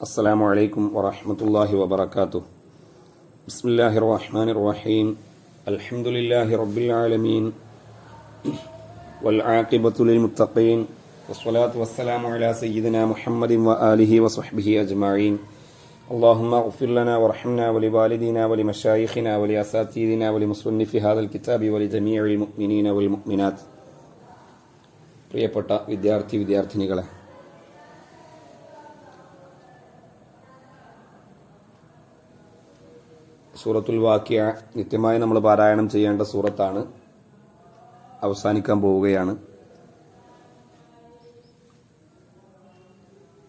അസ്സലാമു അലൈക്കും വറഹ്മത്തുള്ളാഹി വബറകാതുഹു. ബിസ്മില്ലാഹിർ റഹ്മാനിർ റഹീം. അൽഹംദുലില്ലാഹി റബ്ബിൽ ആലമീൻ വൽ ആഖിബത്തു ലിൽ മുത്തഖീൻ വസ്സലാത്തു വസ്സലാമു അലാ സയ്യിദിനാ മുഹമ്മദിൻ വആലിഹി വസ്വഹ്ബിഹി അജ്മഈൻ. اللهم اغفر لنا وارحمنا ولوالدينا ولمشايخنا ولأساتذتنا ولمصنف هذا الكتاب ولجميع المؤمنين والمؤمنات. പ്രിയപ്പെട്ട വിദ്യാർത്ഥിനികളെ, സൂറത്തുൽ വാഖിയ നിത്യമായി നമ്മൾ പാരായണം ചെയ്യേണ്ട സൂറത്താണ്. അവസാനിക്കാൻ പോവുകയാണ്.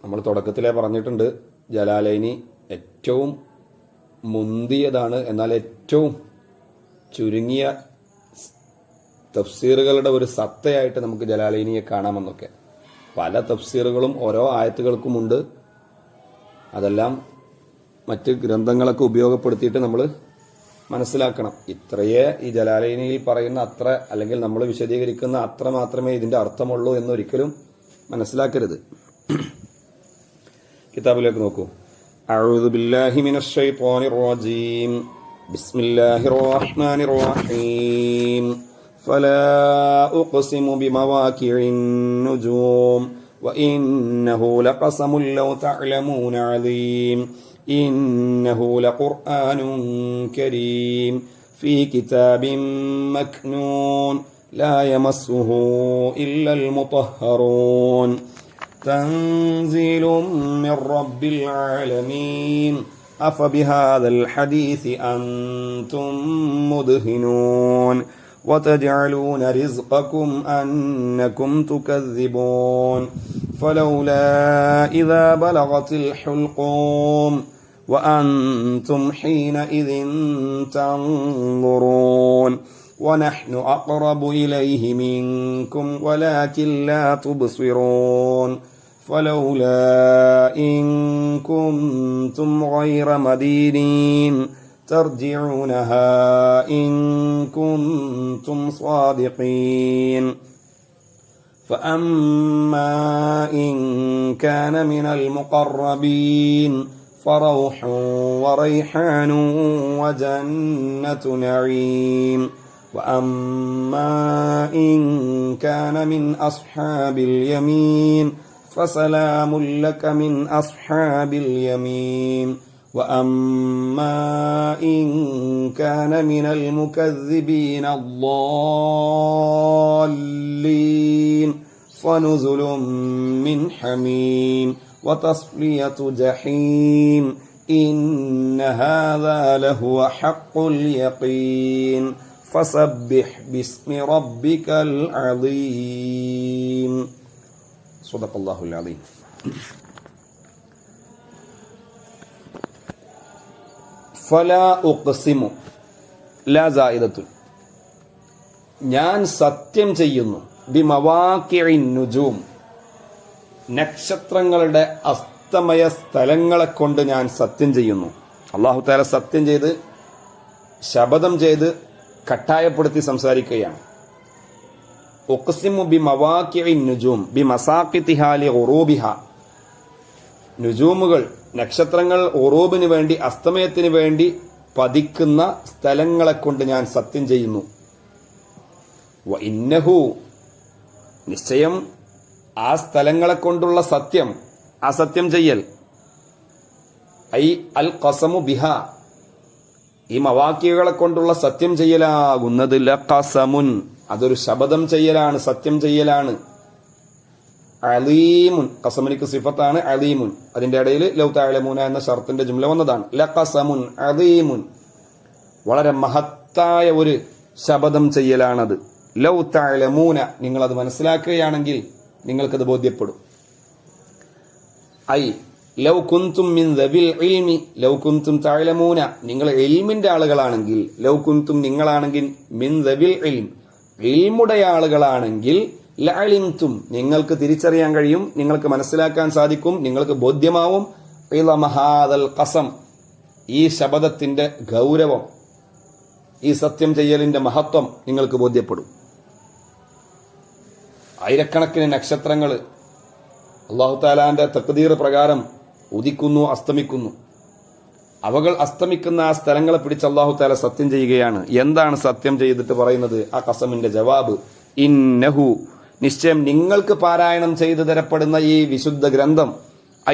നമ്മൾ തുടക്കത്തിലേ പറഞ്ഞിട്ടുണ്ട്, ജലാലൈനി ഏറ്റവും മുന്തിയതാണ്, എന്നാൽ ഏറ്റവും ചുരുങ്ങിയ തഫ്സീറുകളുടെ ഒരു സത്തയായിട്ട് നമുക്ക് ജലാലൈനിയെ കാണാമെന്നൊക്കെ. പല തഫ്സീറുകളും ഓരോ ആയത്തുകൾക്കുമുണ്ട്. അതെല്ലാം മറ്റ് ഗ്രന്ഥങ്ങളൊക്കെ ഉപയോഗപ്പെടുത്തിയിട്ട് നമ്മൾ മനസ്സിലാക്കണം. ഇത്രയേ ഈ ജലാലൈനിയിൽ പറയുന്ന അത്ര, അല്ലെങ്കിൽ നമ്മൾ വിശദീകരിക്കുന്ന അത്ര മാത്രമേ ഇതിന്റെ അർത്ഥമുള്ളൂ എന്നൊരിക്കലും മനസ്സിലാക്കരുത്. കിതാബിലേക്ക് നോക്കൂ. അഊദു ബില്ലാഹി മിനശ് ശൈത്വാനിർ റജീം. ബിസ്മില്ലാഹിർ റഹ്മാനിർ റഹീം. ഫലാ ഉഖ്സിമു ബിമവാഖിഇൻ നുജൂം വഇന്നഹു ലഖസമുൻ ലൗ തഅലമൂന അളീം. ഇന്നഹു ലഖുർആനുൻ കരീം ഫീ കിതാബിൻ മക്നൂൻ ലാ യമസ്സുഹു ഇല്ലൽ മുതഹ്ഹറൂൻ. تنزيل من رب العالمين أفبهذا الحديث أنتم مدهنون وتجعلون رزقكم أنكم تكذبون فلولا إذا بلغت الحلقوم وأنتم حينئذ تنظرون ونحن أقرب إليه منكم ولكن لا تبصرون فلولا إن كنتم غير مدينين ترجعونها إن كنتم صادقين. فأما إن كان من المقربين فروح وريحان وجنة نعيم. وأما إن كان من أصحاب اليمين فسلام لك من أصحاب اليمين. وأما إن كان من المكذبين الضالين فنزل من حميم وتصفية جحيم. إن هذا لهو حق اليقين فسبح باسم ربك العظيم. صدق الله العظيم. فلا أقسم لا زائدة. ഞാൻ സത്യം ചെയ്യുന്നു ബിമവാഖിഇൻ നുജൂം, നക്ഷത്രങ്ങളുടെ അസ്തമയ സ്ഥലങ്ങളെ കൊണ്ട് ഞാൻ സത്യം ചെയ്യുന്നു. അല്ലാഹു തആല സത്യം ചെയ്ത്, ശപഥം ചെയ്ത്, കട്ടായപ്പെടുത്തി സംസാരിക്കുകയാണ്. ഉഖ്സിമു ബിമവാഖിഇൻ നുജൂം ബിമസാഖിതിഹാ ലിഗുറൂബിഹാ. നുജൂമുകൾ, നക്ഷത്രങ്ങൾ ഉറൂബിന് വേണ്ടി, അസ്തമയത്തിന് വേണ്ടി പതിക്കുന്ന സ്ഥലങ്ങളെ കൊണ്ട് ഞാൻ സത്യം ചെയ്യുന്നു. വഇന്നഹു, നിശ്ചയം ആ സ്ഥലങ്ങളെ കൊണ്ടുള്ള സത്യം, ആ സത്യം ചെയ്യൽ, ഐ അൽ ഖസമു ബിഹാ, ഈ മവാക്കികളെ കൊണ്ടുള്ള സത്യം ചെയ്യലാകുന്നത് ലഖസമുൻ, അതൊരു ശപഥം ചെയ്യലാണ്, സത്യം ചെയ്യലാണ്. അലീമുൻ, ഖസമിനിക്ക് സിഫത്താണ് അലീമുൻ. അതിന്റെ ഇടയിൽ ലൗ തഅലമൂന എന്ന ഷർത്തിന്റെ ജുംല വന്നതാണ്. ലഖസമുൻ അലീമുൻ, വളരെ മഹത്തായ ഒരു ശപഥം ചെയ്യലാണത്. ലൗ തഅലമൂന, നിങ്ങളത് മനസ്സിലാക്കുകയാണെങ്കിൽ നിങ്ങൾക്കത് ബോധ്യപ്പെടും. ഐ ലൗ കുന്തും മിൻ ദവിൽ ഇൽമി ലൗ കുന്തും തഅലമൂന, നിങ്ങൾ ഇൽമിന്റെ ആളുകളാണെങ്കിൽ, ലൗ കുന്തും നിങ്ങളാണെങ്കിൽ, മിൻ ദവിൽ ഇൽം, ഇൽമുടെ ആളുകളാണെങ്കിൽ, ലഅലിംതും നിങ്ങൾക്ക് തിരിച്ചറിയാൻ കഴിയും, നിങ്ങൾക്ക് മനസ്സിലാക്കാൻ സാധിക്കും, നിങ്ങൾക്ക് ബോധ്യമാവും. ഇളമ ഹാദൽ ഖസം, ഈ ശപഥത്തിന്റെ ഗൗരവം, ഈ സത്യം ചെയ്യലിന്റെ മഹത്വം നിങ്ങൾക്ക് ബോധ്യപ്പെടും. ആയിരക്കണക്കിന് നക്ഷത്രങ്ങൾ അല്ലാഹു തആലാന്റെ തഖ്ദീർ പ്രകാരം ഉദിക്കുന്നു, അസ്തമിക്കുന്നു. അവകൾ അസ്തമിക്കുന്ന ആ സ്ഥലങ്ങളെ പിടിച്ച് അല്ലാഹു തആല സത്യം ചെയ്യുകയാണ്. എന്താണ് സത്യം ചെയ്തിട്ട് പറയുന്നത്? ആ ഖസമിന്റെ ജവാബ്, ഇന്നഹു, നിശ്ചയം നിങ്ങൾക്ക് പാരായണം ചെയ്തു തരപ്പെടുന്ന ഈ വിശുദ്ധ ഗ്രന്ഥം,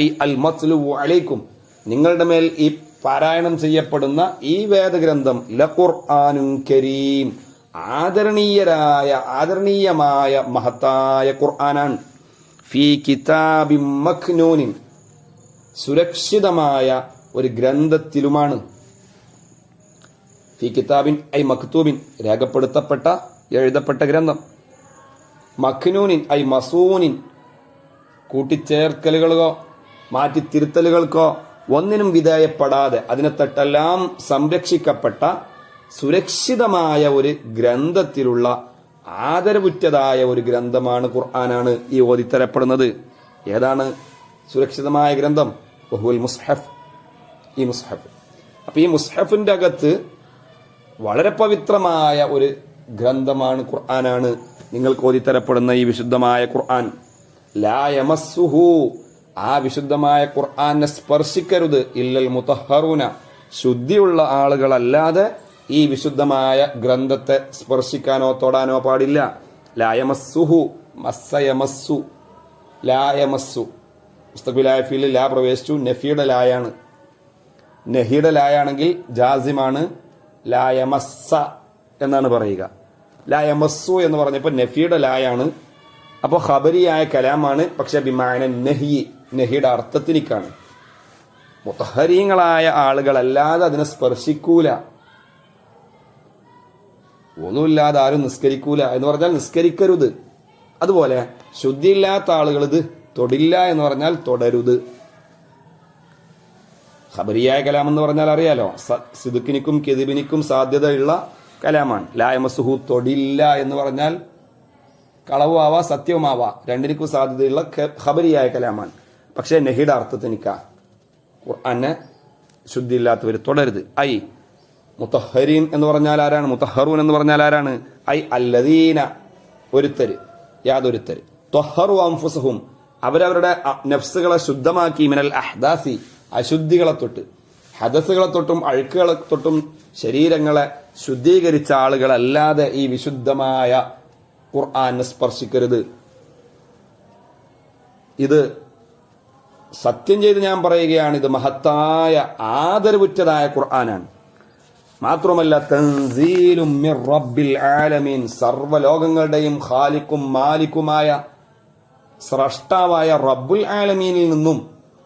ഐ അൽ മത്ലൂബു അലൈക്കും, നിങ്ങളുടെ മേൽ ഈ പാരായണം ചെയ്യപ്പെടുന്ന ഈ വേദഗ്രന്ഥം, ലഖുർആനുൻ കരീം, ആദരണീയമായ മഹത്തായ ഖുർആനാണ്. ഫീ കിതാബിൻ മക്നൂനിൻ, സുരക്ഷിതമായ ഒരു ഗ്രന്ഥത്തിലുമാണ്. ഫീ കിതാബിൻ ഐ മക്തൂബിൻ, രേഖപ്പെടുത്തപ്പെട്ട എഴുതപ്പെട്ട ഗ്രന്ഥം. മഖ്നൂനിൻ ഐ മസൂനിൻ, കൂട്ടിച്ചേർക്കലുകൾക്കോ മാറ്റിത്തിരുത്തലുകൾക്കോ ഒന്നിനും വിധേയപ്പെടാതെ അതിനെ തൊട്ടെല്ലാം സംരക്ഷിക്കപ്പെട്ട സുരക്ഷിതമായ ഒരു ഗ്രന്ഥത്തിലുള്ള ആദരവുറ്റതായ ഒരു ഗ്രന്ഥമാണ്, ഖുർആനാണ് ഈ ഓതിത്തരപ്പെടുന്നത്. ഏതാണ് സുരക്ഷിതമായ ഗ്രന്ഥം? വഹുവൽ മുസ്ഹഫ്, ഈ മുസ്ഹഫ്. അപ്പൊ ഈ മുസ്ഹഫിന്റെ അകത്ത് വളരെ പവിത്രമായ ഒരു ഗ്രന്ഥമാണ്, ഖുർആനാണ് നിങ്ങൾക്ക് ഓതിത്തരപ്പെടുന്ന ഈ വിശുദ്ധമായ ഖുർആൻ. ലാ യമസ്സുഹു, ആ വിശുദ്ധമായ ഖുർആനെ സ്പർശിക്കരുത്, ഇല്ലൽ മുതഹ്ഹറൂന, ശുദ്ധിയുള്ള ആളുകളല്ലാതെ ഈ വിശുദ്ധമായ ഗ്രന്ഥത്തെ സ്പർശിക്കാനോ തൊടാനോ പാടില്ല. ലാ യമസ്സുഹു, മസ്സയമസ്സു, ലാ യമസ്സു, മുസ്തഖ്ബിലായ ഫീൽ ലാ പ്രവേശിച്ചു, നഫിയുടെ ലായാണ്. നഹിയുടെ ലായാണെങ്കിൽ ജാസിമാണ്, ലാ യമസ്സ എന്നാണ് പറയുക. ലാ യമസ്സു എന്ന് പറഞ്ഞപ്പോൾ നഫിയുടെ ലായാണ്. അപ്പോൾ ഖബരിയായ കലാമാണ്, പക്ഷെ ബിമാന നഹി, നഹിയുടെ അർത്ഥത്തിനിക്കാണ്. മുതഹരീങ്ങളായ ആളുകളല്ലാതെ അതിനെ സ്പർശിക്കൂല. ഒന്നുമില്ലാതെ ആരും നിസ്കരിക്കൂല എന്ന് പറഞ്ഞാൽ നിസ്കരിക്കരുത്. അതുപോലെ ശുദ്ധിയില്ലാത്ത ആളുകൾ ഇത് തൊടില്ല എന്ന് പറഞ്ഞാൽ തൊടരുത്. ഖബരിയായ കലാം എന്ന് പറഞ്ഞാൽ അറിയാലോ, സിദുക്കിനിക്കും കെദിബിനിക്കും സാധ്യതയുള്ള കലാമാണ്. ലാ യമസ്സുഹു, തൊടില്ല എന്ന് പറഞ്ഞാൽ കളവുമാവാ സത്യവുമാവാ, രണ്ടിനും സാധ്യതയുള്ള ഖബരിയായ കലാമാണ്. പക്ഷേ നഹിയുടെ അർത്ഥത്തിനിക്ക ഖുർആനെ ശുദ്ധിയില്ലാത്തവർ തൊടരുത്. ഐ മുതഹ്ഹരീൻ എന്ന് പറഞ്ഞാൽ ആരാണ്? മുതഹ്ഹറൂൻ എന്ന് പറഞ്ഞാൽ ആരാണ്? ഐ അല്ലദീന, ഒരുത്തര്, യാതൊരുത്തര്, ത്വഹ്ഹറു അൻഫുസഹും, അവരവരുടെ നഫ്സുകളെ ശുദ്ധമാക്കി, മിനൽ അഹ്ദാസി, അശുദ്ധികളെ തൊട്ട്, ഹദസുകളെ തൊട്ടും അഴുക്കുകളെ തൊട്ടും ശരീരങ്ങളെ ശുദ്ധീകരിച്ച ആളുകളല്ലാതെ ഈ വിശുദ്ധമായ ഖുർആനെ സ്പർശിക്കരുത്. ഇത് സത്യം ചെയ്ത് ഞാൻ പറയുകയാണ്, ഇത് മഹത്തായ ആദരവുറ്റതായ ഖുർആനാണ്. മാത്രമല്ല തൻസീലും മിർ റബ്ബിൽ ആലമീൻ, സർവ്വലോകങ്ങളുടെയും ഖാലിഖും മാലിക്കുമായ സ്രഷ്ടാവായ റബ്ബുൽ ആലമീനിൽ നിന്നും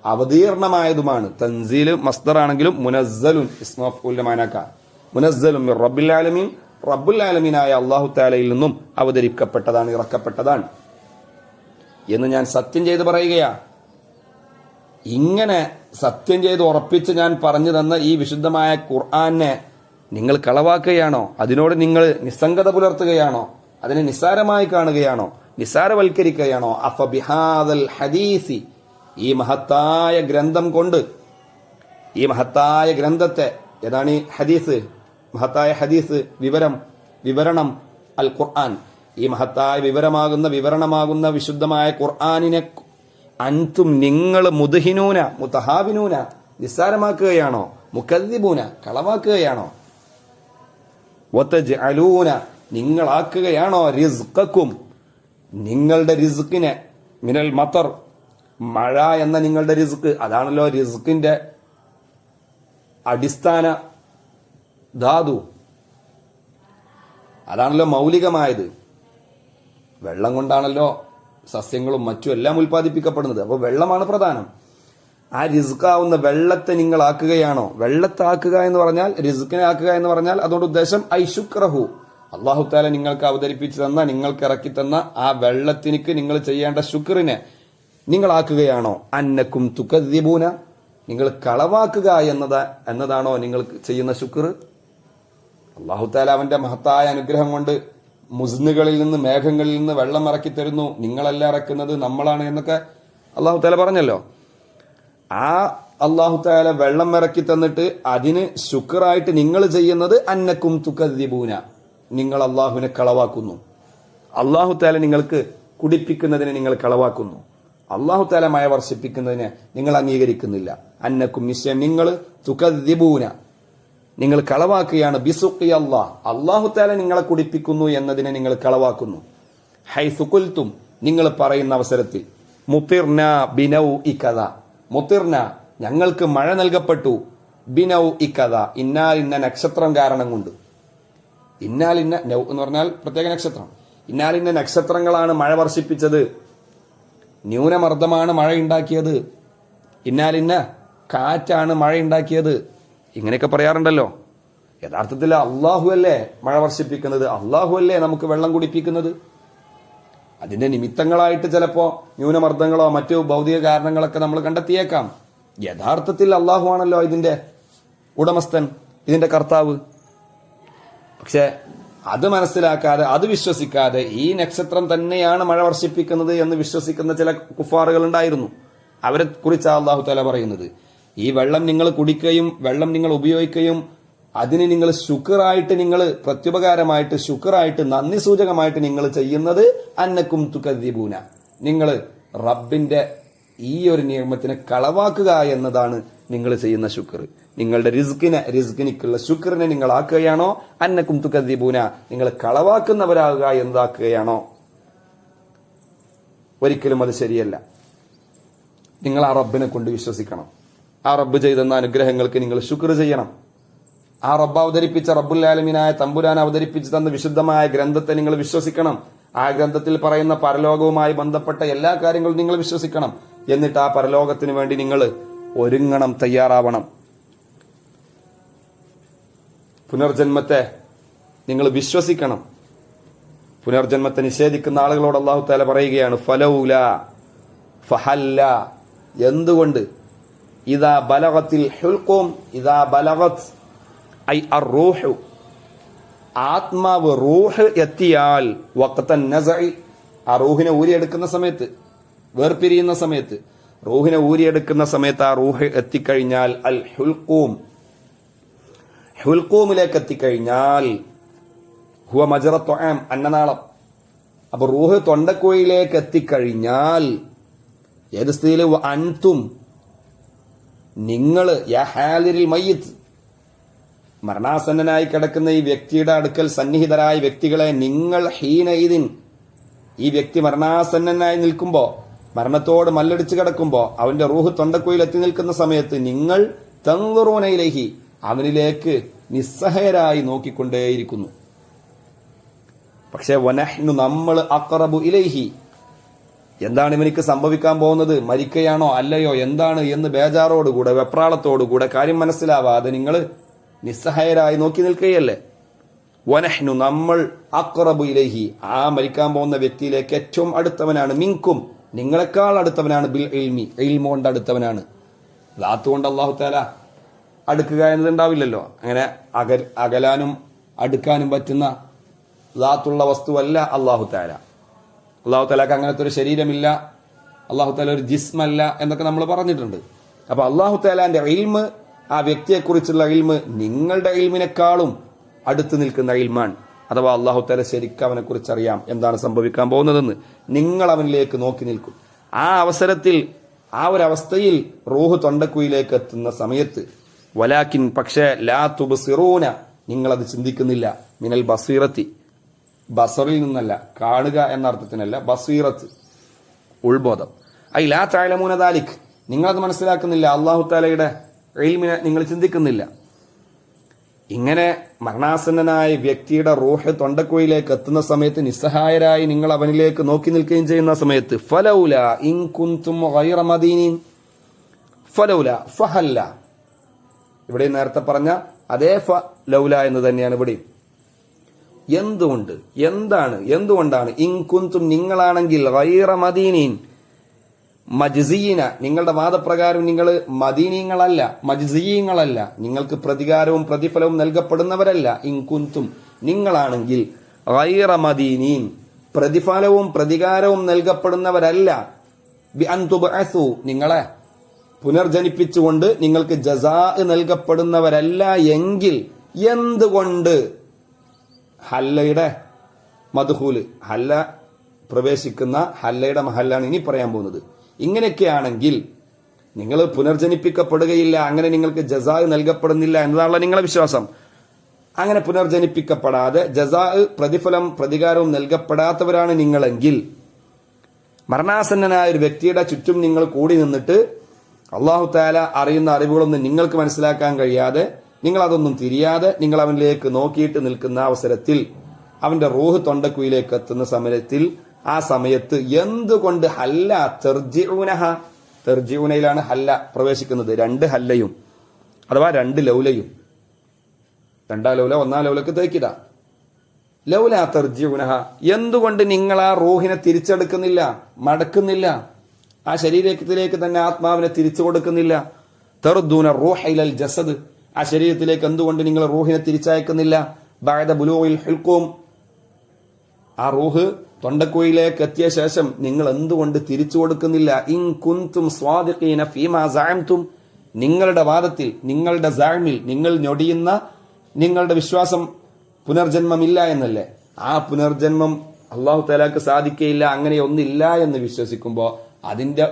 അവതീർണമായതുമാണ്. തൻസീൽ മസ്ദറാണെങ്കിലും മുനസ്സലുൻ ഇസ്മഫ്ഊൽ മാനാക, മുനസ്സലുൻ മിർ റബ്ബിൽ ആലമീൻ, റബ്ബുൽ ആലമീനായ അല്ലാഹു തആലയിൽ നിന്നും അവതരിക്കപ്പെട്ടതാണ്, ഇറക്കപ്പെട്ടതാണ് എന്ന് ഞാൻ സത്യം ചെയ്ത് പറയുകയാണ്. ഇങ്ങനെ സത്യം ചെയ്ത് ഉറപ്പിച്ച് ഞാൻ പറഞ്ഞു തന്ന ഈ വിശുദ്ധമായ ഖുർആനെ നിങ്ങൾ കളവാക്കുകയാണോ? അതിനോട് നിങ്ങൾ നിസ്സംഗത പുലർത്തുകയാണോ? അതിനെ നിസ്സാരമായി കാണുകയാണോ? നിസ്സാരവൽക്കരിക്കുകയാണോ? അഫബിഹാദൽ ഹദീസി, ഈ മഹത്തായ ഗ്രന്ഥം കൊണ്ട്, ഈ മഹത്തായ ഗ്രന്ഥത്തെ, ഏതാണ് ഈ ഹദീസ്? മഹത്തായ ഹദീസ്, വിവരണം അൽ ഖുർആൻ, ഈ മഹത്തായ വിവരണമാകുന്ന വിശുദ്ധമായ ഖുർആനിനെ അൻതും, നിങ്ങൾ, മുദ്ഹിനൂന, മുതഹാബിനൂന, നിസ്സാരമാക്കുകയാണോ? മുകദ്ദിബൂന, കളവാക്കുകയാണോ? വതജ്അലൂന, നിങ്ങളാക്കുകയാണോ? റിസ്ഖക്കും, നിങ്ങളുടെ റിസ്ക്കിനെ, മിനൽ മത്തർ, മഴ എന്ന നിങ്ങളുടെ റിസ്ക്, അതാണല്ലോ റിസ്ക്കിന്റെ അടിസ്ഥാന ധാതു, അതാണല്ലോ മൗലികമായത്. വെള്ളം കൊണ്ടാണല്ലോ സസ്യങ്ങളും മറ്റും എല്ലാം ഉൽപ്പാദിപ്പിക്കപ്പെടുന്നത്. അപ്പോൾ വെള്ളമാണ് പ്രധാനം. ആ റിസ്ക്കാവുന്ന വെള്ളത്തെ നിങ്ങൾ ആക്കുകയാണോ? വെള്ളത്തെ ആക്കുക എന്ന് പറഞ്ഞാൽ, റിസ്ക്കിനെ ആക്കുക എന്ന് പറഞ്ഞാൽ അതുകൊണ്ട് ഉദ്ദേശം ഐ ശുക്രഹു, അല്ലാഹു തആല നിങ്ങൾക്ക് അവതരിപ്പിച്ചു തന്ന, നിങ്ങൾക്ക് ഇറക്കി തന്ന ആ വെള്ളത്തിനിക്ക് നിങ്ങൾ ചെയ്യേണ്ട ശുക്റിനെ നിങ്ങളാക്കുകയാണോ? അന്നക്കും തുകദ്ദിബൂന, നിങ്ങൾ കളവാക്കുക എന്നതാണോ നിങ്ങൾ ചെയ്യുന്ന ശുക്ർ? അല്ലാഹു തആല അവന്റെ മഹത്തായ അനുഗ്രഹം കൊണ്ട് മുസ്നുകളിൽ നിന്ന്, മേഘങ്ങളിൽ നിന്ന് വെള്ളം ഇറക്കി തരുന്നു, നിങ്ങളല്ല ഇറക്കുന്നത്, നമ്മളാണ് എന്നൊക്കെ അല്ലാഹു തആല പറഞ്ഞല്ലോ. ആ അല്ലാഹു തആല വെള്ളം ഇറക്കി തന്നിട്ട് അതിന് ശുക്റായിട്ട് നിങ്ങൾ ചെയ്യുന്നത് അന്നക്കും തുകദ്ദിബൂന, നിങ്ങൾ അല്ലാഹുവിനെ കളവാക്കുന്നു. അല്ലാഹു തആല നിങ്ങൾക്ക് കുടിപ്പിക്കുന്നതിനെ നിങ്ങൾ കളവാക്കുന്നു. അള്ളാഹു തആല മഴ വർഷിപ്പിക്കുന്നതിനെ നിങ്ങൾ അംഗീകരിക്കുന്നില്ല. അന്നക്കും നിശ്ചയം നിങ്ങൾ തുകദ്ദിബൂന, നിങ്ങൾ കളവാക്കുകയാണ്. ബിസുഖി അല്ലാഹ്, അള്ളാഹു തആല നിങ്ങളെ കുടിപ്പിക്കുന്നു എന്നതിനെ നിങ്ങൾ കളവാക്കുന്നു. ഹൈസു ഖുൽതും, നിങ്ങൾ പറയുന്ന അവസരത്തിൽ. മുത്തിർന ബിനൗ ഇക്കദ, മുത്തിർന ഞങ്ങൾക്ക് മഴ നൽകപ്പെട്ടു. ബിനൗ ഇക്കദ, ഇന്ന നക്ഷത്രം കാരണം കൊണ്ട്. ഇന്നാലിന്ന നൗ എന്ന് പറഞ്ഞാൽ പ്രത്യേക നക്ഷത്രം. ഇന്നാലിന്ന നക്ഷത്രങ്ങളാണ് മഴ വർഷിപ്പിച്ചത്, ന്യൂനമർദ്ദമാണ് മഴ ഉണ്ടാക്കിയത്, ഇന്നാലിന്ന കാറ്റാണ് മഴ ഉണ്ടാക്കിയത്, ഇങ്ങനെയൊക്കെ പറയാറുണ്ടല്ലോ. യഥാർത്ഥത്തിൽ അള്ളാഹു അല്ലേ മഴ വർഷിപ്പിക്കുന്നത്, അള്ളാഹു അല്ലേ നമുക്ക് വെള്ളം കുടിപ്പിക്കുന്നത്. അതിന്റെ നിമിത്തങ്ങളായിട്ട് ചിലപ്പോ ന്യൂനമർദ്ദങ്ങളോ മറ്റു ഭൗതിക കാരണങ്ങളൊക്കെ നമ്മൾ കണ്ടെത്തിയേക്കാം. യഥാർത്ഥത്തിൽ അള്ളാഹു ആണല്ലോ ഇതിന്റെ ഉടമസ്ഥൻ, ഇതിന്റെ കർത്താവ്. പക്ഷെ അത് മനസ്സിലാക്കാതെ, അത് വിശ്വസിക്കാതെ ഈ നക്ഷത്രം തന്നെയാണ് മഴ വർഷിപ്പിക്കുന്നത് എന്ന് വിശ്വസിക്കുന്ന ചില കുഫാറുകൾ ഉണ്ടായിരുന്നു. അവരെ കുറിച്ചാണ് അള്ളാഹു തആല പറയുന്നത്, ഈ വെള്ളം നിങ്ങൾ കുടിക്കുകയും വെള്ളം നിങ്ങൾ ഉപയോഗിക്കുകയും അതിന് നിങ്ങൾ ശുക്റായിട്ട്, നിങ്ങൾ പ്രത്യുപകാരമായിട്ട് ശുക്റായിട്ട് നന്ദി സൂചകമായിട്ട് നിങ്ങൾ ചെയ്യുന്നത് അന്നക്കും തുകദ്ദിബൂന, നിങ്ങൾ റബ്ബിന്റെ ഈ ഒരു നിയമത്തിനെ കളവാക്കുക എന്നതാണ് നിങ്ങൾ ചെയ്യുന്ന ശുക്ർ. നിങ്ങളുടെ റിസ്കിനിക്കുള്ള ശുക്രിനെ നിങ്ങൾ ആക്കുകയാണോ? അന്നക്കും തുകദ്ദിബൂന, നിങ്ങൾ കളവാക്കുന്നവരാകുക എന്നതാക്കുകയാണോ? ഒരിക്കലും അത് ശരിയല്ല. നിങ്ങൾ ആ റബ്ബിനെ കൊണ്ട് വിശ്വസിക്കണം. ആ റബ്ബ് ചെയ്തെന്ന അനുഗ്രഹങ്ങൾക്ക് നിങ്ങൾ ശുക്ർ ചെയ്യണം. ആ റബ്ബ് അവതരിപ്പിച്ച റബ്ബുൽ ആലമീനായ തമ്പുരാൻ അവതരിപ്പിച്ചു തന്ന വിശുദ്ധമായ ഗ്രന്ഥത്തെ നിങ്ങൾ വിശ്വസിക്കണം. ആ ഗ്രന്ഥത്തിൽ പറയുന്ന പരലോകവുമായി ബന്ധപ്പെട്ട എല്ലാ കാര്യങ്ങളും നിങ്ങൾ വിശ്വസിക്കണം. എന്നിട്ട് ആ പരലോകത്തിന് വേണ്ടി നിങ്ങൾ ഒരുങ്ങണം, തയ്യാറാവണം. പുനർജന്മത്തെ നിങ്ങൾ വിശ്വസിക്കണം. പുനർജന്മത്തെ നിഷേധിക്കുന്ന ആളുകളോട് അല്ലാഹു തആല പറയുകയാണ്, ഫലൗല ഫഹല്ല, എന്തുകൊണ്ട്? ഇദാ ബലഗത്തിൽ ഹുൽഖും, ഇദാ ബലഗത് ഐ അർറൂഹ്, ആത്മാവ് റൂഹ് എത്തിയാൽ, വഖ്തൻ നസഇ, ആ റൂഹിനെ ഊരിയെടുക്കുന്ന സമയത്ത്, വേർപിരിയുന്ന സമയത്ത്, റൂഹിനെ ഊരിയെടുക്കുന്ന സമയത്ത് ആ റൂഹ് എത്തിക്കഴിഞ്ഞാൽ, അൽ ഹുൽഖൂം, ഹുൽഖൂമിലേക്ക് എത്തിക്കഴിഞ്ഞാൽ, ഹുവ മജ്റ തുആം, അന്നനാളം. അപ്പൊ റൂഹ് തൊണ്ടക്കുഴിയിലേക്ക് എത്തിക്കഴിഞ്ഞാൽ ഏത് സ്ഥിതിയിൽ? അൻതും, നിങ്ങൾ, യാ ഹാലിരിൽ മയ്യിത്ത്, മരണാസന്നനായി കിടക്കുന്ന ഈ വ്യക്തിയുടെ അടുക്കൽ സന്നിഹിതരായ വ്യക്തികളെ നിങ്ങൾ, ഹീനഇദിൻ, ഈ വ്യക്തി മരണാസന്നനായി നിൽക്കുമ്പോ, മരണത്തോട് മല്ലടിച്ച് കിടക്കുമ്പോ, അവന്റെ റൂഹ് തൊണ്ടക്കുയിൽ എത്തി നിൽക്കുന്ന സമയത്ത് നിങ്ങൾ തൻദുറൂന ഇലൈഹി, അവനിലേക്ക് നിസ്സഹായരായി നോക്കിക്കൊണ്ടേയിരിക്കുന്നു. പക്ഷെ വനഹ്നു, നമ്മൾ, അഖറബു ഇലൈഹി, എന്താണ് ഇവനിക്ക് സംഭവിക്കാൻ പോകുന്നത്? മരിക്കുകയാണോ അല്ലയോ എന്താണ് എന്ന് ബേജാറോടുകൂടെ, വെപ്രാളത്തോടുകൂടെ, കാര്യം മനസ്സിലാവാതെ നിങ്ങൾ നിസ്സഹായരായി നോക്കി നിൽക്കുകയല്ലേ. വനഹ്നു, നമ്മൾ, അഖറബു ഇലൈഹി, ആ മരിക്കാൻ പോകുന്ന വ്യക്തിയിലേക്ക് ഏറ്റവും അടുത്തവനാണ്, മിൻകും, നിങ്ങളെക്കാൾ അടുത്തവനാണ്, ബിൽ ഇൽമി, ഇൽമ കൊണ്ട് അടുത്തവനാണ്. ദാത്ത് കൊണ്ട് അല്ലാഹു തആല അടുക്കുക എന്നത് ഉണ്ടാവില്ലല്ലോ. അങ്ങനെ അകലാനും അടുക്കാനും പറ്റുന്ന ദാത്തുള്ള വസ്തുവല്ല അല്ലാഹു തആല. അല്ലാഹു തആലക്ക് അങ്ങനത്തെ ഒരു ശരീരമില്ല, അല്ലാഹു തആല ഒരു ജിസ്മല്ല എന്നൊക്കെ നമ്മൾ പറഞ്ഞിട്ടുണ്ട്. അപ്പൊ അല്ലാഹു തആലാന്റെ ഇൽമ്, ആ വ്യക്തിയെക്കുറിച്ചുള്ള ഇൽമ് നിങ്ങളുടെ ഇൽമിനെക്കാളും അടുത്ത് നിൽക്കുന്ന ഇൽമാണ്. അഥവാ അല്ലാഹു തആല ശരിക്കും അവനെ കുറിച്ച് അറിയാം, എന്താണ് സംഭവിക്കാൻ പോകുന്നതെന്ന്. നിങ്ങൾ അവനിലേക്ക് നോക്കി നിൽക്കും. ആ അവസരത്തിൽ, ആ ഒരു അവസ്ഥയിൽ റൂഹ് തൊണ്ടക്കുയിലേക്ക് എത്തുന്ന സമയത്ത്, വലാക്കിൻ, പക്ഷേ, ലാ തുബ്സിറൂന, നിങ്ങളത് ചിന്തിക്കുന്നില്ല. മിനൽ ബസീറത്തി, ബസറിൽ നിന്നല്ല, കാണുക എന്ന അർത്ഥത്തിനല്ല, ബസീറത്ത്, ഉൾബോധം. ഐ ലാ തഅലമൂന ദാലിക്, നിങ്ങളത് മനസ്സിലാക്കുന്നില്ല. അല്ലാഹു തആലയുടെ ഇൽമിനെ നിങ്ങൾ ചിന്തിക്കുന്നില്ല. ഇങ്ങനെ മരണാസന്നനായ വ്യക്തിയുടെ റൂഹ് തൊണ്ടക്കുഴിയിലേക്ക് എത്തുന്ന സമയത്ത് നിസ്സഹായരായി നിങ്ങൾ അവനിലേക്ക് നോക്കി നിൽക്കുകയും ചെയ്യുന്ന സമയത്ത്, ഫലൗല ഇൻ കുൻതും ഗൈറ മദീനീൻ, ഫലൗല, ഫഹല്ല, ഇവിടെ നേരത്തെ പറഞ്ഞ അതേ ലൗല എന്ന് തന്നെയാണ് ഇവിടെ. എന്തുകൊണ്ട്, എന്തുകൊണ്ടാണ്? ഇൻ കുൻതും, നിങ്ങളാണെങ്കിൽ, ഗൈറ മദീനീൻ, മജ്സിയീന, നിങ്ങളുടെ വാദപ്രകാരം നിങ്ങൾ മദീനീങ്ങളല്ല, മജ്സിയീങ്ങളല്ല, നിങ്ങൾക്ക് പ്രതികാരവും പ്രതിഫലവും നൽകപ്പെടുന്നവരല്ല. ഇൻ കുൻതും, നിങ്ങളാണെങ്കിൽ, ഗൈറ മദീനീൻ, പ്രതിഫലവും പ്രതികാരവും നൽകപ്പെടുന്നവരല്ല. ബി അൻ തുബ്അസു, നിങ്ങളെ പുനർജനിപ്പിച്ചുകൊണ്ട് നിങ്ങൾക്ക് ജസാ നൽകപ്പെടുന്നവരല്ല എങ്കിൽ എന്തുകൊണ്ട്? ഹല്ലയുടെ മദ്ഹൂല്, ഹല്ല പ്രവേശിക്കുന്ന, ഹല്ലയുടെ മഹല്ലാണ് ഇനി പറയാൻ പോകുന്നത്. ഇങ്ങനെയൊക്കെയാണെങ്കിൽ നിങ്ങൾ പുനർജനിപ്പിക്കപ്പെടുകയില്ല, അങ്ങനെ നിങ്ങൾക്ക് ജസാ നൽകപ്പെടുന്നില്ല എന്നതാണല്ലോ നിങ്ങളെ വിശ്വാസം. അങ്ങനെ പുനർജനിപ്പിക്കപ്പെടാതെ ജസാ പ്രതികാരവും നൽകപ്പെടാത്തവരാണ് നിങ്ങളെങ്കിൽ മരണാസന്നനായ ഒരു വ്യക്തിയുടെ ചുറ്റും നിങ്ങൾ കൂടി നിന്നിട്ട് അള്ളാഹു തആല അറിയുന്ന അറിവുകളൊന്നും നിങ്ങൾക്ക് മനസ്സിലാക്കാൻ കഴിയാതെ, നിങ്ങൾ അതൊന്നും തിരിയാതെ നിങ്ങൾ അവനിലേക്ക് നോക്കിയിട്ട് നിൽക്കുന്ന അവസരത്തിൽ അവന്റെ റൂഹ് തൊണ്ടക്കുയിലേക്ക് എത്തുന്ന സമയത്തിൽ ആ സമയത്ത് എന്തുകൊണ്ട് ഹല്ല തർജിഊനഹ, തർജിഊനയിലാണ് ഹല്ല പ്രവേശിക്കുന്നത്, രണ്ട് ഹല്ലയും അഥവാ രണ്ട് ലൗലയും, രണ്ടാം ലൗല ഒന്നാം ലൗലക്ക് തേക്കിത. ലൗല തർജിഊനഹ, എന്തുകൊണ്ട് നിങ്ങൾ ആ റൂഹിനെ തിരിച്ചെടുക്കുന്നില്ല, മടക്കുന്നില്ല, ആ ശരീരത്തിലേക്ക് തന്നെ ആത്മാവിനെ തിരിച്ചു കൊടുക്കുന്നില്ല. തർദൂന റൂഹ ഇലൽ ജസദ്, ആ ശരീരത്തിലേക്ക് എന്തുകൊണ്ട് നിങ്ങൾ റൂഹിനെ തിരിച്ചയക്കുന്നില്ല? ബഅദ ബുലൂഗിൽ ഹുൽഖൂം, ആ റൂഹ് തൊണ്ടക്കുഴിയിലേക്ക് എത്തിയ ശേഷം നിങ്ങൾ എന്തുകൊണ്ട് തിരിച്ചു കൊടുക്കുന്നില്ല? ഇൻ കുൻതും സ്വാദിഖീന ഫീമാ സഅംതും, നിങ്ങളുടെ വാദത്തിൽ, നിങ്ങളുടെ സഅമിൽ, നിങ്ങൾ ഞൊടിയുന്ന നിങ്ങളുടെ വിശ്വാസം പുനർജന്മമില്ല എന്നല്ലേ? ആ പുനർജന്മം അല്ലാഹു തആലക്ക് സാധിക്കയില്ല, അങ്ങനെ ഒന്നില്ല എന്ന് വിശ്വസിക്കുമ്പോൾ അതിന്റെ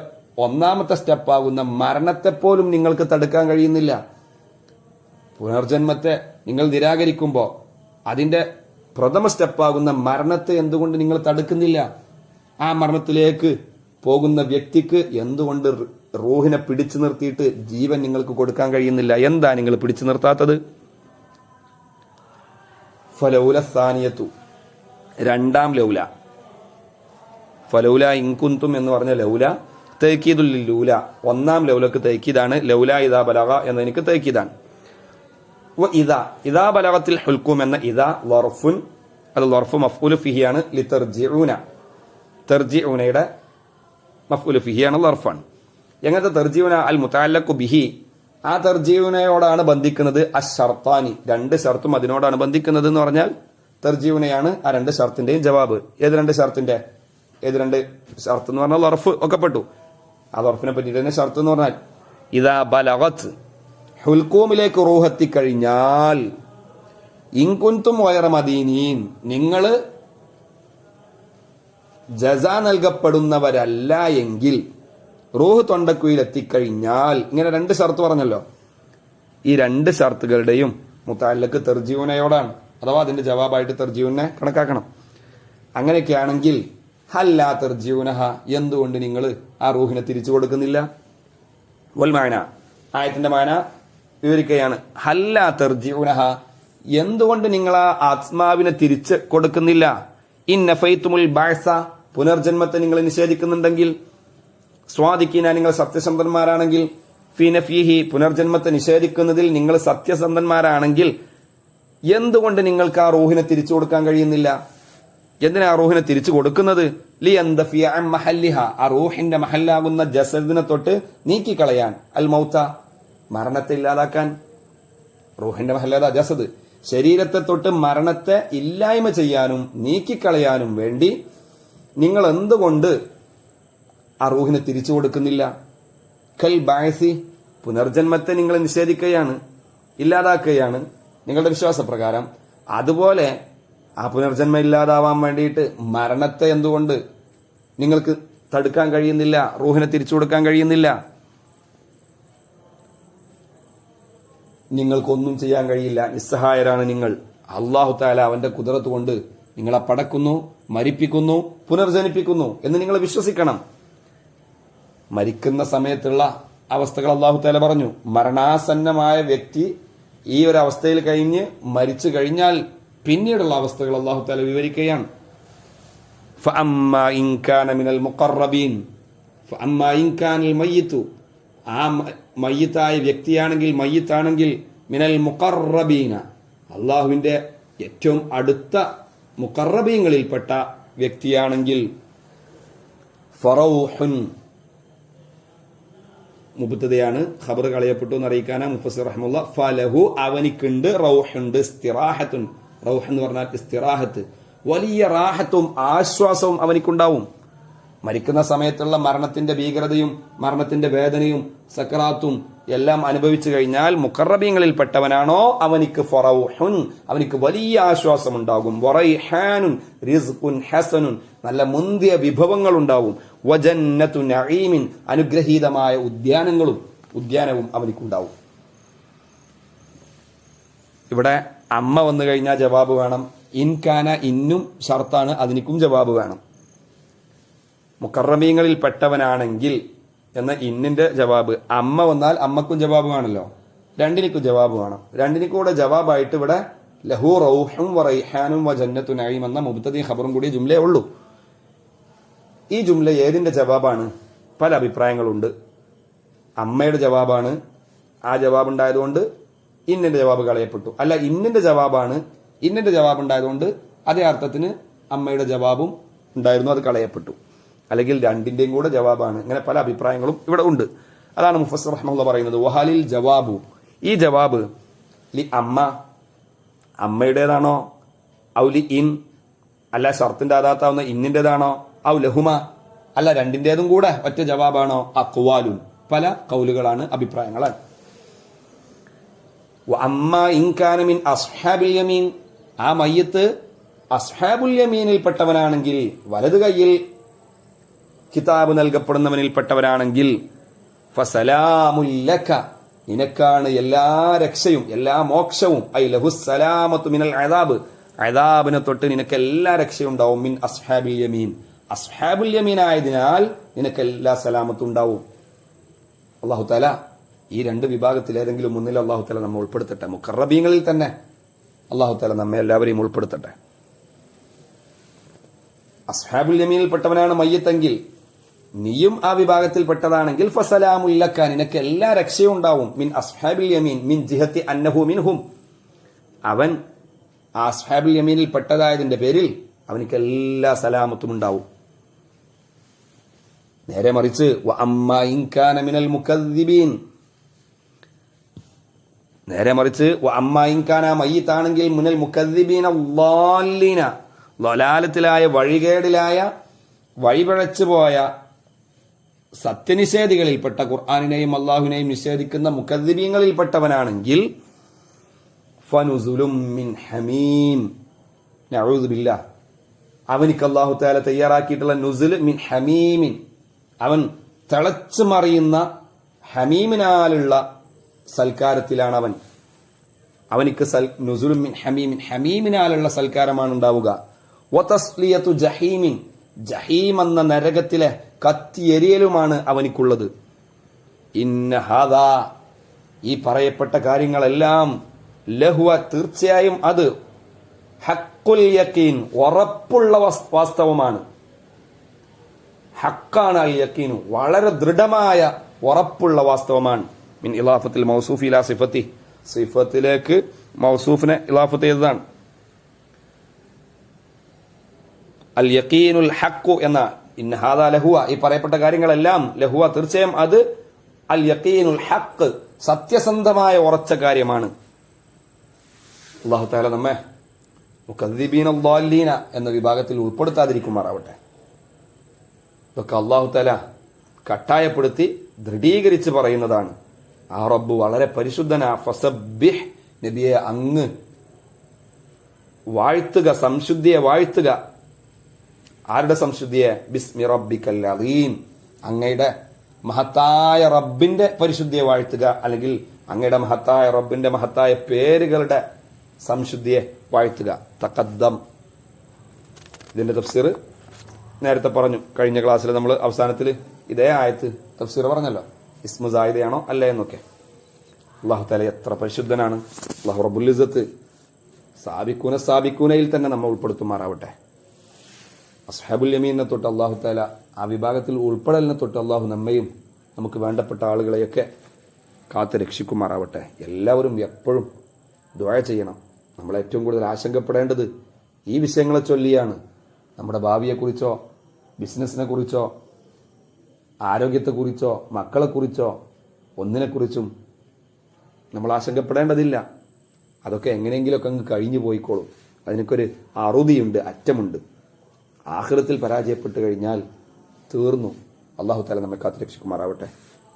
ഒന്നാമത്തെ സ്റ്റെപ്പാകുന്ന മരണത്തെപ്പോലും നിങ്ങൾക്ക് തടുക്കാൻ കഴിയുന്നില്ല. പുനർജന്മത്തെ നിങ്ങൾ നിരാകരിക്കുമ്പോൾ അതിന്റെ പ്രഥമ സ്റ്റെപ്പാകുന്ന മരണത്തെ എന്തുകൊണ്ട് നിങ്ങൾ തടുക്കുന്നില്ല? ആ മരണത്തിലേക്ക് പോകുന്ന വ്യക്തിക്ക് എന്തുകൊണ്ട് റൂഹിനെ പിടിച്ചു നിർത്തിയിട്ട് ജീവൻ നിങ്ങൾക്ക് കൊടുക്കാൻ കഴിയുന്നില്ല? എന്താ നിങ്ങൾ പിടിച്ചു നിർത്താത്തത്? ഫലൗല സാനിയത്തു, രണ്ടാം ലൗല. ഫലൗല ഇൻകുന്തും എന്ന് പറഞ്ഞ ലൗല തേക്കീദുൽ ലൂല, ഒന്നാം ലൗലക്ക് തേക്കീദാണ്. ലൗല ഇദാ ബലഗ എന്നതിനക്ക് തേക്കീദാണ്. ഇദാ ബലഗത്തിൽ ഹുൽക്കും എന്ന ഇദാ ലർഫുൻ, അത് ലർഫ് മഫ്ഊലു ഫിഹിയാണ്. ലിതർജിഊന, തർജിഊനയുടെ മഫ്ഊലു ഫിഹിയാണ്, ലർഫാണ്. എങ്ങനത്തെ തർജിഊന? അൽ മുതഅല്ലഖു ബിഹി, ആ തർജിഊനയോടാണ് ബന്ധിക്കുന്നത്. അശ്ശർത്താനി, രണ്ട് ഷർത്തും അതിനോടാണ് ബന്ധിക്കുന്നത് എന്ന് പറഞ്ഞാൽ തർജിഊനയാണ് ആ രണ്ട് ഷർത്തിന്റെയും ജവാബ്. ഏത് രണ്ട് ഷർത്തിന്റെ? ഏത് രണ്ട് ഷർത്ത് എന്ന് പറഞ്ഞാൽ ലർഫ് ഒക്കെ പെട്ടു. ആ ലർഫിനെ പറ്റിയിട്ട് തന്നെ ഷർത്ത് എന്ന് പറഞ്ഞാൽ ഇദാ ബലഗത്, ഹുൽക്കൂമിലേക്ക് റൂഹെത്തിക്കഴിഞ്ഞാൽ, ഇൻകുന്തും ഗൈറ മദീനീൻ, നിങ്ങൾ ജസാ നൽകപ്പെടുന്നവരല്ല എങ്കിൽ, റൂഹ് തൊണ്ടക്കുയിൽ എത്തിക്കഴിഞ്ഞാൽ, ഇങ്ങനെ രണ്ട് ഷർത്ത് പറഞ്ഞല്ലോ. ഈ രണ്ട് ഷർത്തുകളുടെയും മുതഅല്ലഖ് തർജിഊനയോടാണ്, അഥവാ അതിന്റെ ജവാബായിട്ട് തർജിഊനെ കണക്കാക്കണം. അങ്ങനെയൊക്കെയാണെങ്കിൽ ഹല്ലാ തർജിഊനഹ, എന്തുകൊണ്ട് നിങ്ങൾ ആ റൂഹിനെ തിരിച്ചു കൊടുക്കുന്നില്ല? വൽ മാന, ആയത്തിന്റെ മാന വിവരിക്കുകയാണ്. ഹല്ലാ തർജിഊനഹ, എന്തുകൊണ്ട് നിങ്ങൾ ആ ആത്മാവിനെ തിരിച്ച് കൊടുക്കുന്നില്ല? ഇൻ നഫൈതുമുൽ ബഅസ, പുനർജന്മത്തെ നിങ്ങൾ നിഷേധിക്കുന്നുണ്ടെങ്കിൽ, സ്വാദിഖീന, നിങ്ങൾ സത്യസന്ധന്മാരാണെങ്കിൽ, ഫീ നഫീഹി, പുനർജന്മത്തെ നിഷേധിക്കുന്നതിൽ നിങ്ങൾ സത്യസന്ധന്മാരാണെങ്കിൽ, എന്തുകൊണ്ട് നിങ്ങൾക്ക് ആ റൂഹിനെ തിരിച്ചു കൊടുക്കാൻ കഴിയുന്നില്ല? എന്തിനാ ആ റൂഹിനെ തിരിച്ചു കൊടുക്കുന്നത്? ലിയൻദഫിയ അൻ മഹല്ലിഹ, ആ റൂഹിന്റെ മഹല്ലാകുന്ന ജസദിനെ തൊട്ട് നീക്കിക്കളയാൻ. അൽ മൗത, മരണത്തെ ഇല്ലാതാക്കാൻ. റൂഹിന്റെ മഹല്ലാ ജസദ്, ശരീരത്തെ തൊട്ട് മരണത്തെ ഇല്ലായ്മ ചെയ്യാനും നീക്കിക്കളയാനും വേണ്ടി നിങ്ങൾ എന്തുകൊണ്ട് ആ റൂഹിനെ തിരിച്ചു കൊടുക്കുന്നില്ല? കൽ ബഅസി, പുനർജന്മത്തെ നിങ്ങൾ നിഷേധിക്കുകയാണ്, ഇല്ലാതാക്കുകയാണ് നിങ്ങളുടെ വിശ്വാസപ്രകാരം. അതുപോലെ ആ പുനർജന്മം ഇല്ലാതാവാൻ വേണ്ടിയിട്ട് മരണത്തെ എന്തുകൊണ്ട് നിങ്ങൾക്ക് തടുക്കാൻ കഴിയുന്നില്ല? റൂഹിനെ തിരിച്ചു കൊടുക്കാൻ കഴിയുന്നില്ല? നിങ്ങൾക്കൊന്നും ചെയ്യാൻ കഴിയില്ല, നിസ്സഹായരാണ് നിങ്ങൾ. അല്ലാഹു തആല അവന്റെ ഖുദ്റത്ത് കൊണ്ട് നിങ്ങളെ പടക്കുന്നു, മരിപ്പിക്കുന്നു, പുനർജനിപ്പിക്കുന്നു എന്ന് നിങ്ങൾ വിശ്വസിക്കണം. മരിക്കുന്ന സമയത്തുള്ള അവസ്ഥകൾ അല്ലാഹു തആല പറഞ്ഞു. മരണാസന്നമായ വ്യക്തി ഈ ഒരു അവസ്ഥയിൽ കഴിഞ്ഞ് മരിച്ചു കഴിഞ്ഞാൽ പിന്നീടുള്ള അവസ്ഥകൾ അല്ലാഹു തആല വിവരിക്കുകയാണ്. ഫഅമ്മാ ഇൻ കാന മിനൽ മുഖറബീൻ, ഫഅമ്മാ ഇൻ കാനൽ മയ്യിതു, ആ മയ്യിത്തായ വ്യക്തിയാണെങ്കിൽ, മയ്യിത്താണെങ്കിൽ, മിനൽ മുഖറബീന, അല്ലാഹുവിന്റെ ഏറ്റവും അടുത്ത മുഖറബീങ്ങളിൽപ്പെട്ട വ്യക്തിയാണെങ്കിൽ, ഫറൗഹുൻ, മുബത്തതയാണ്, ഖബർ കളയപ്പെട്ടു എന്നറിയിക്കാനാ മുഫസ്സിർ റഹ്മുള്ള. ഫലഹു, അവനിക്കുണ്ട്, റൗഹുണ്ട്, ഇസ്തിറാഹത്തുൻ, റൗഹ് എന്ന് പറഞ്ഞാൽ ഇസ്തിറാഹത്ത്, വലിയ റാഹത്തും ആശ്വാസവും അവനിക്കുണ്ടാവും. മരിക്കുന്ന സമയത്തുള്ള മരണത്തിന്റെ ഭീകരതയും മരണത്തിന്റെ വേദനയും സക്കറാത്തും എല്ലാം അനുഭവിച്ചു കഴിഞ്ഞാൽ മുഖറബീങ്ങളിൽ പെട്ടവനാണോ അവനിക്ക് ഫറൗഹുൻ, അവനിക്ക് വലിയ ആശ്വാസമുണ്ടാകും. വറൈഹാനുൻ റിസ്ഖുൻ ഹസനുൻ, നല്ല മുന്തിയ വിഭവങ്ങൾ ഉണ്ടാവും. വജന്നത്തു നഈമിൻ, അനുഗ്രഹീതമായ ഉദ്യാനവും അവനിക്കുണ്ടാവും. ഇവിടെ അമ്മ വന്നു കഴിഞ്ഞാൽ ജവാബ് വേണം. ഇൻകാന ഇന്നും ഷർത്താണ്, അതിനിക്കും ജവാബ് വേണം. മുഖറബീങ്ങളിൽ പെട്ടവനാണെങ്കിൽ എന്ന ഇന്നിന്റെ ജവാബ്, അമ്മ വന്നാൽ അമ്മക്കും ജവാബ് വേണമല്ലോ, രണ്ടിനിക്കും ജവാബ് വേണം. രണ്ടിനിക്കും കൂടെ ജവാബായിട്ട് ഇവിടെ ലഹു റൗഹും വറൈഹാനും വജന്നത്തു നഈം എന്ന മുബ്തദി ഖബറും കൂടി ജുംലയേ ഉള്ളൂ. ഈ ജുംല ഏതിന്റെ ജവാബാണ്? പല അഭിപ്രായങ്ങളുണ്ട്. അമ്മയുടെ ജവാബാണ്, ആ ജവാബ് ഉണ്ടായതുകൊണ്ട് ഇന്നിന്റെ ജവാബ് കളയപ്പെട്ടു. അല്ല, ഇന്നിന്റെ ജവാബാണ്, ഇന്നിന്റെ ജവാബ് ഉണ്ടായതുകൊണ്ട് അതേ അർത്ഥത്തിന് അമ്മയുടെ ജവാബും ഉണ്ടായിരുന്നു, അത് കളയപ്പെട്ടു. അല്ലെങ്കിൽ രണ്ടിന്റെയും കൂടെ ജവാബാണ്. ഇങ്ങനെ പല അഭിപ്രായങ്ങളും ഇവിടെ ഉണ്ട്. അതാണ് മുഫസ്സിർ റഹ്മത്തുള്ളാഹി പറയുന്നത്, വഹലിൽ ജവാബു, ഈ ജവാബ് ലി അമ്മ, അമ്മയുടേതാണോ, ഔ ലി ഇൻ, അല്ല ഷർത്തിന്റെ അദാത്താവുന്ന ഇന്നിന്റേതാണോ, ഔ ലഹുമ, അല്ല രണ്ടിന്റേതും കൂടെ ഒറ്റ ജവാബാണോ, അഖ്വാലുൻ, പല കൗലുകളാണ്, അഭിപ്രായങ്ങളാണ്. അമ്മ ഇൻകാന മിൻ അസ്ഹാബിൽ യമീൻ, ആ മയ്യത്ത് അസ്ഹാബുൽ യമീനിൽ പെട്ടവനാണെങ്കിൽ, വലത് കയ്യിൽ കിതാബ് നൽകപ്പെടുന്നവനിൽ പെട്ടവനാണെങ്കിൽ, ഫസലാമുൽ ലക, നിനക്കാണ് എല്ലാ രക്ഷയും എല്ലാ മോക്ഷവും, ഐ ലഹുസ്സലാമത്തു മിനൽ അദാബ്, അദാബിനെ തൊട്ട് നിനക്ക് എല്ലാ രക്ഷയും ഉണ്ടാവും. മിൻ അസ്ഹാബിൽ യമീൻ, അസ്ഹാബുൽ യമീൻ ആയതിനാൽ നിനക്ക് എല്ലാ സലാമത്തും ഉണ്ടാവും. അല്ലാഹു തആല ഈ രണ്ട് വിഭാഗത്തിൽ ഏതെങ്കിലും ഒന്നിൽ അല്ലാഹു തആല നമ്മെ ഉൾപ്പെടുത്തട്ടെ. മുഖറബീങ്ങളിൽ തന്നെ അല്ലാഹു തആല നമ്മെ എല്ലാവരെയും ഉൾപ്പെടുത്തട്ടെ. അസ്ഹാബുൽ യമീനിൽ പെട്ടവനാണ് മയ്യത്തെങ്കിൽ, നീയും ആ വിഭാഗത്തിൽ പെട്ടതാണെങ്കിൽ, ഫസലാമുൽ ലക, നിനക്ക് എല്ലാ രക്ഷയും ഉണ്ടാവും. മിൻ അസ്ഹാബിൽ യമീൻ മിൻ ജിഹത്തി അന്നഹു മിൻഹും, അവൻ ആ അസ്ഹാബുൽ യമീനിൽ പെട്ടതായതിന്റെ പേരിൽ അവനിക്ക് എല്ലാ സലാമത്തും ഉണ്ടാവും. നേരെ മറിച്ച് വഅമ്മ ഇൻ കാന മിനൽ മുകദ്ദിബീൻ, നേരെ മറിച്ച് വഅമ്മ ഇൻ കാന മയ്യിത്താണെങ്കിൽ മിനൽ മുകദ്ദിബീന ളാലിന, ളലാലത്തിലായ വഴികേടിലായ വഴിപിഴച്ചു പോയ സത്യനിഷേധികളിൽപ്പെട്ട, ഖുർആനിനെയും അല്ലാഹുവിനെയും നിഷേധിക്കുന്ന മുകദ്ദിബീങ്ങളിൽപ്പെട്ടവനാണെങ്കിൽ, ഫനുസുലും മിൻ ഹമീം, നഊദു ബില്ലാഹ്, അവനിക്ക് അല്ലാഹു തആല തയ്യാറാക്കിയിട്ടുള്ള നുസുൽ മിൻ ഹമീമിൻ, അവൻ തിളച്ചു മറിയുന്ന ഹമീമിനാലുള്ള സൽക്കാരത്തിലാണ് അവനിക്ക് നുസുലും മിൻ ഹമീമിൻ, ഹമീമിനാലുള്ള സൽക്കാരമാണ് ഉണ്ടാവുക. വതസ്ലിയതു ജഹീമിൻ, ജഹീം എന്ന നരകത്തിലെ കത്തിയെരിയലുമാണ് അവനിക്കുള്ളത്. ഇന്ന ഹാദാ, ഈ പറയപ്പെട്ട കാര്യങ്ങളെല്ലാം, ലഹുവ, തീർച്ചയായും അത്, ഹഖ്ഖുൽ യഖീൻ, ഉറപ്പുള്ള വാസ്തവമാണ്. ഹക്കാണ് അൽ യഖീനു, വളരെ ദൃഢമായ ഉറപ്പുള്ള വാസ്തവമാണ്. മിൻ ഇലാഫത്തിൽ മൗസൂഫ് ഇലാ സിഫത്തി, സിഫത്തിലേക്ക് മൗസൂഫിനെ ഇലാഫത്ത് ചെയ്തതാണ്. അൽ യഖീനുൽ ഹഖ് എന്ന, ഇന്ന ഹാദാ ലഹുവ, ഈ പറയപ്പെട്ട കാര്യങ്ങളെല്ലാം, ലഹുവ, തീർച്ചയായും അത്, അൽ യഖീനുൽ ഹഖ്, സത്യസന്ധമായ ഉറച്ച കാര്യമാണ്. അല്ലാഹു തആല നമ്മെ മുകദ്ദിബീന ളാലീന എന്ന വിഭാഗത്തിൽ ഉൾപ്പെടുത്താതിരിക്കുമാറാവട്ടെ. ഇതൊക്കെ അല്ലാഹു തആല കട്ടായപ്പെടുത്തി ദൃഢീകരിച്ച് പറയുന്നതാണ്. ആ റബ്ബ് വളരെ പരിശുദ്ധനാ. ഫസബ്ബിഹ്, നബിയെ അങ്ങ് വാഴ്ത്തുക, സംശുദ്ധിയെ വാഴ്ത്തുക. ആരുടെ സംശുദ്ധിയെ? ബിസ്മി റബ്ബിക്കൽ അദീം, അങ്ങയുടെ മഹത്തായ റബ്ബിന്റെ പരിശുദ്ധിയെ വാഴ്ത്തുക, അല്ലെങ്കിൽ അങ്ങയുടെ മഹത്തായ റബ്ബിന്റെ മഹത്തായ പേരുകളുടെ സംശുദ്ധിയെ വാഴ്ത്തുക. തഖദ്ദം, ഇതിന്റെ തഫ്സീർ നേരത്തെ പറഞ്ഞു. കഴിഞ്ഞ ക്ലാസ്സിൽ നമ്മൾ അവസാനത്തിൽ ഇതേ ആയത്ത് തഫ്സീർ പറഞ്ഞല്ലോ, ഇസ്മു സായിദയാണോ അല്ല എന്നൊക്കെ. അല്ലാഹു തആല എത്ര പരിശുദ്ധനാണ്. അല്ലാഹു റബ്ബുൽ ഇസ്സത്ത് സാബിക്കൂനയിൽ തന്നെ നമ്മൾ ഉൾപ്പെടുത്തുമാറാവട്ടെ. അസ്ഹാബുൽ യമീനെ തൊട്ട് അല്ലാഹു തആല ആ വിഭാഗത്തിൽ ഉൾപ്പെടലിനെ തൊട്ട് അല്ലാഹു നമ്മയും നമുക്ക് വേണ്ടപ്പെട്ട ആളുകളെയൊക്കെ കാത്ത് രക്ഷിക്കുമാറാവട്ടെ. എല്ലാവരും എപ്പോഴും ദുആ ചെയ്യണം. നമ്മൾ ഏറ്റവും കൂടുതൽ ആശങ്കപ്പെടേണ്ടത് ഈ വിഷയങ്ങളെ ചൊല്ലിയാണ്. നമ്മുടെ ഭാവിയെക്കുറിച്ചോ ബിസിനസിനെ കുറിച്ചോ ആരോഗ്യത്തെക്കുറിച്ചോ മക്കളെക്കുറിച്ചോ ഒന്നിനെക്കുറിച്ചും നമ്മൾ ആശങ്കപ്പെടേണ്ടതില്ല. അതൊക്കെ എങ്ങനെയെങ്കിലുമൊക്കെ അങ്ങ് കഴിഞ്ഞു പോയിക്കോളും. അതിനൊക്കെ അറുതിയുണ്ട്, അറ്റമുണ്ട്. ആഖിറത്തിൽ പരാജയപ്പെട്ട് കഴിഞ്ഞാൽ തീർന്നു. അല്ലാഹു തആല നമ്മെ കാത്ത് രക്ഷിക്കുമാറാവട്ടെ.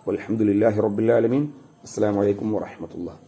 വൽഹംദുലില്ലാഹി റബ്ബിൽ ആലമീൻ. അസ്സലാമു അലൈക്കും വറഹ്മത്തുള്ളാഹി.